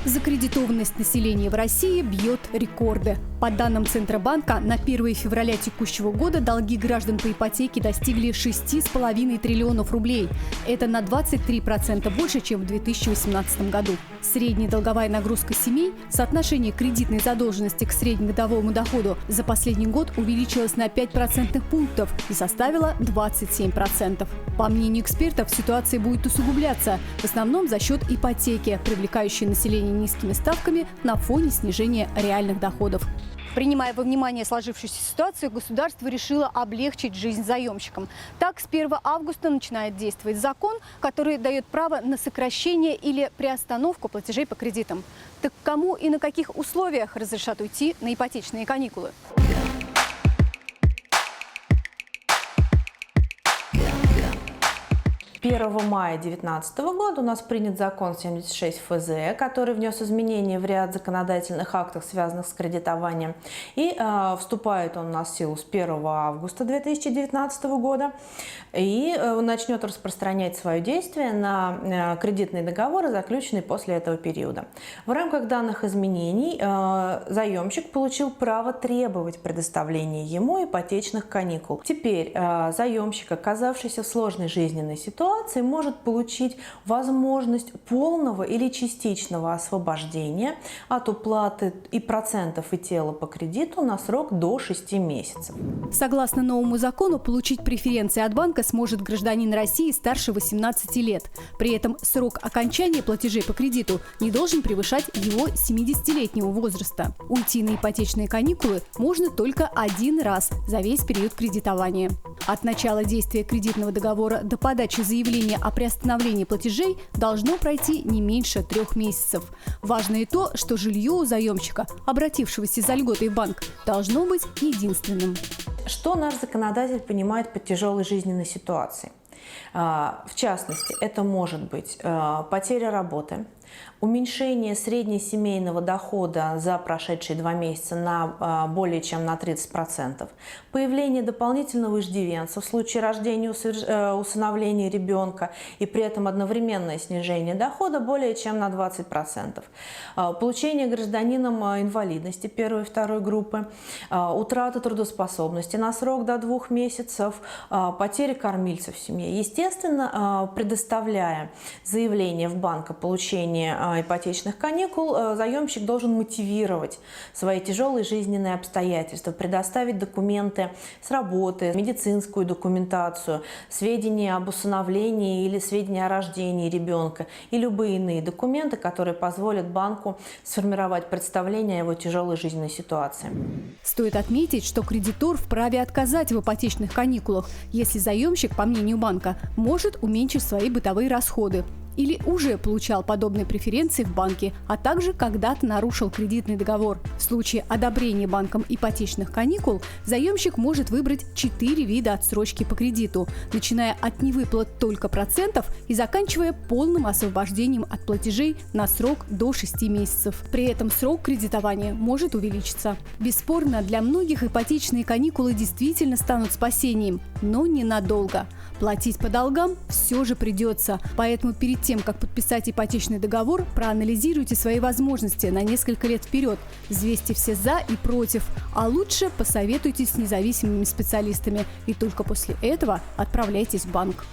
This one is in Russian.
Закредитованность населения в России бьет рекорды. По данным Центробанка, на 1 февраля текущего года долги граждан по ипотеке достигли 6,5 триллионов рублей. Это на 23% больше, чем в 2018 году. Средняя долговая нагрузка семей, соотношение кредитной задолженности к среднегодовому доходу за последний год увеличилось на 5 процентных пунктов и составила 27%. По мнению экспертов, ситуация будет усугубляться, в основном за счет ипотеки, привлекающей население низкими ставками на фоне снижения реальных доходов. Принимая во внимание сложившуюся ситуацию, государство решило облегчить жизнь заемщикам. Так, с 1 августа начинает действовать закон, который дает право на сокращение или приостановку платежей по кредитам. Так кому и на каких условиях разрешат уйти на ипотечные каникулы? 1 мая 2019 года у нас принят закон 76 ФЗ, который внес изменения в ряд законодательных актов, связанных с кредитованием. И вступает он у нас в силу с 1 августа 2019 года и начнет распространять свое действие на кредитные договоры, заключенные после этого периода. В рамках данных изменений заемщик получил право требовать предоставления ему ипотечных каникул. Теперь заемщик, оказавшийся в сложной жизненной ситуации, может получить возможность полного или частичного освобождения от уплаты и процентов и тела по кредиту на срок до 6 месяцев. Согласно новому закону, получить преференции от банка сможет гражданин России старше 18 лет. При этом срок окончания платежей по кредиту не должен превышать его 70-летнего возраста. Уйти на ипотечные каникулы можно только один раз за весь период кредитования. От начала действия кредитного договора до подачи заявления о приостановлении платежей должно пройти не меньше 3 месяцев. Важно и то, что жилье у заемщика, обратившегося за льготой в банк, должно быть единственным. Что наш законодатель понимает под тяжелой жизненной ситуацией? В частности, это может быть потеря работы, уменьшение среднесемейного дохода за прошедшие 2 месяца на более чем на 30%, появление дополнительного иждивенца в случае рождения, усыновления ребенка и при этом одновременное снижение дохода более чем на 20%, получение гражданином инвалидности 1 и 2 группы, утрата трудоспособности на срок до 2 месяцев, потеря кормильца в семье. Естественно, предоставляя заявление в банк о получении ипотечных каникул, заемщик должен мотивировать свои тяжелые жизненные обстоятельства, предоставить документы с работы, медицинскую документацию, сведения об усыновлении или сведения о рождении ребенка и любые иные документы, которые позволят банку сформировать представление о его тяжелой жизненной ситуации. Стоит отметить, что кредитор вправе отказать в ипотечных каникулах, если заемщик, по мнению банка, может уменьшить свои бытовые расходы или уже получал подобные преференции в банке, а также когда-то нарушил кредитный договор. В случае одобрения банком ипотечных каникул заемщик может выбрать 4 вида отсрочки по кредиту, начиная от невыплат только процентов и заканчивая полным освобождением от платежей на срок до 6 месяцев. При этом срок кредитования может увеличиться. Бесспорно, для многих ипотечные каникулы действительно станут спасением, но ненадолго. Платить по долгам все же придется, поэтому перед тем, как подписать ипотечный договор, проанализируйте свои возможности на несколько лет вперед, взвесьте все «за» и «против», а лучше посоветуйтесь с независимыми специалистами и только после этого отправляйтесь в банк.